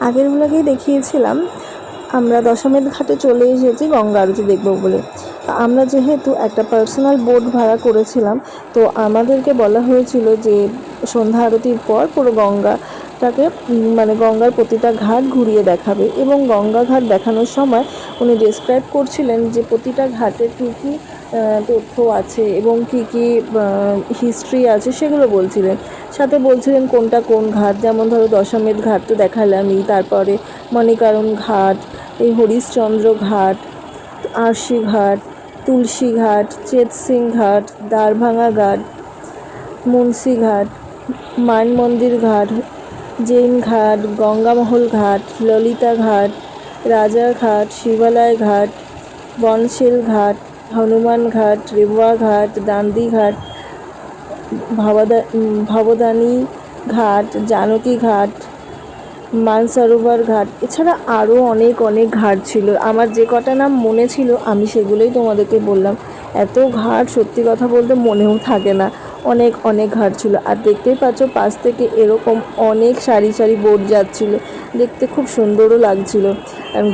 আগের ব্লগেই দেখিয়েছিলাম আমরা দশমেধ ঘাটে চলে এসেছি গঙ্গা আরতি দেখব বলে। আমরা যেহেতু একটা পার্সোনাল বোট ভাড়া করেছিলাম, তো আমাদেরকে বলা হয়েছিল যে সন্ধ্যা আরতির পর পুরো গঙ্গাটাকে মানে গঙ্গার প্রতিটা ঘাট ঘুরিয়ে দেখাবে, এবং গঙ্গা ঘাট দেখানোর সময় উনি ডেসক্রাইব করছিলেন যে প্রতিটা ঘাটে কী কী তথ্য আছে এবং কী কী হিস্ট্রি আছে সেগুলো বলছিলেন। সাথে বলছিলেন কোনটা কোন ঘাট, যেমন ধরো দশমেধ ঘাট তো দেখালামই, তারপরে মণিকারণ ঘাট, এই হরিশ্চন্দ্র ঘাট, আরশি ঘাট, তুলসী ঘাট, চেতসিং ঘাট, দ্বারভাঙা ঘাট, মুন্সি ঘাট, মান মন্দির ঘাট, জৈন ঘাট, গঙ্গামহল ঘাট, ললিতা ঘাট, রাজা ঘাট, শিবালয় ঘাট, বনশীল ঘাট, হনুমান ঘাট, রেওয়া ঘাট, দান্দি ঘাট, ভবদানী ঘাট, জানকী ঘাট, মানসরোবর ঘাট, এছাড়া আরও অনেক অনেক ঘাট ছিল। আমার যে কটা নাম মনে ছিল আমি সেগুলোই তোমাদেরকে বললাম। এত ঘাট সত্যি কথা বলতে মনেও থাকে না, অনেক অনেক ঘাট ছিল। আর দেখতেই পাচ্ছ পাশ থেকে এরকম অনেক সারি সারি বোট যাচ্ছিল, দেখতে খুব সুন্দরও লাগছিল।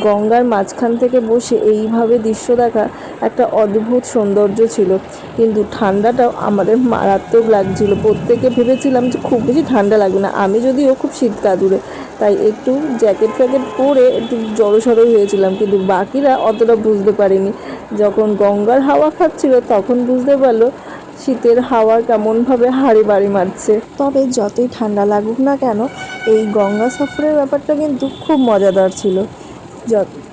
গঙ্গার মাঝখান থেকে বসে এইভাবে দৃশ্য দেখা একটা অদ্ভুত সৌন্দর্য ছিল। কিন্তু ঠান্ডাটাও আমাদের মারাত্মক লাগছিল। প্রত্যেকে ভেবেছিলাম যে খুব বেশি ঠান্ডা লাগবে না, আমি যদিও খুব শীত কাতুরে, তাই একটু জ্যাকেট ফ্যাকেট পরে একটু জড়সড় হয়েছিলাম, কিন্তু বাকিরা অতটা বুঝতে পারেনি। যখন গঙ্গার হাওয়া খাচ্ছিল তখন বুঝতে পারলো শীতের হাওয়া কেমনভাবে হাড়ে বাড়ি মারছে। তবে যতই ঠান্ডা লাগুক না কেন, এই গঙ্গা সফরের ব্যাপারটা কিন্তু খুব মজাদার ছিল।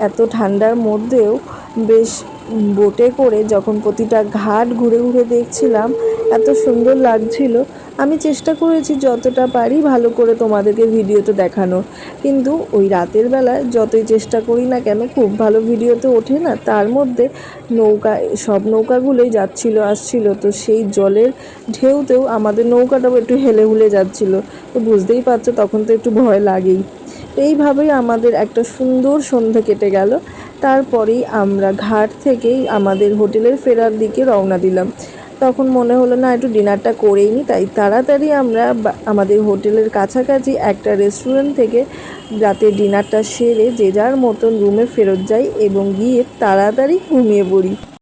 এত ঠান্ডার মধ্যেও বেশ বোটে করে যখন প্রতিটা ঘাট ঘুরে ঘুরে দেখছিলাম, এত সুন্দর লাগছিল। আমি চেষ্টা করেছি যতটা পারি ভালো করে তোমাদেরকে ভিডিওতে দেখানো, কিন্তু ওই রাতের বেলায় যতই চেষ্টা করি না কেন খুব ভালো ভিডিওতে ওঠে না। তার মধ্যে নৌকা, সব নৌকাগুলোই যাচ্ছিল আসছিল, তো সেই জলের ঢেউতেও আমাদের নৌকাটাও একটু হেলে হুলে যাচ্ছিল, তো বুঝতেই পারছো তখন তো একটু ভয় লাগেই। এইভাবেই আমাদের একটা সুন্দর সন্ধ্যা কেটে গেল। তারপরেই আমরা ঘাট থেকেই আমাদের হোটেলের ফেরার দিকে রওনা দিলাম। তখন মনে হলো না একটু ডিনারটা করেই নি, তাই তাড়াতাড়ি আমরা আমাদের হোটেলের কাছাকাছি একটা রেস্টুরেন্ট থেকে রাতের ডিনারটা সেরে যে যার মতন রুমে ফেরত যাই এবং গিয়ে তাড়াতাড়ি ঘুমিয়ে পড়ি।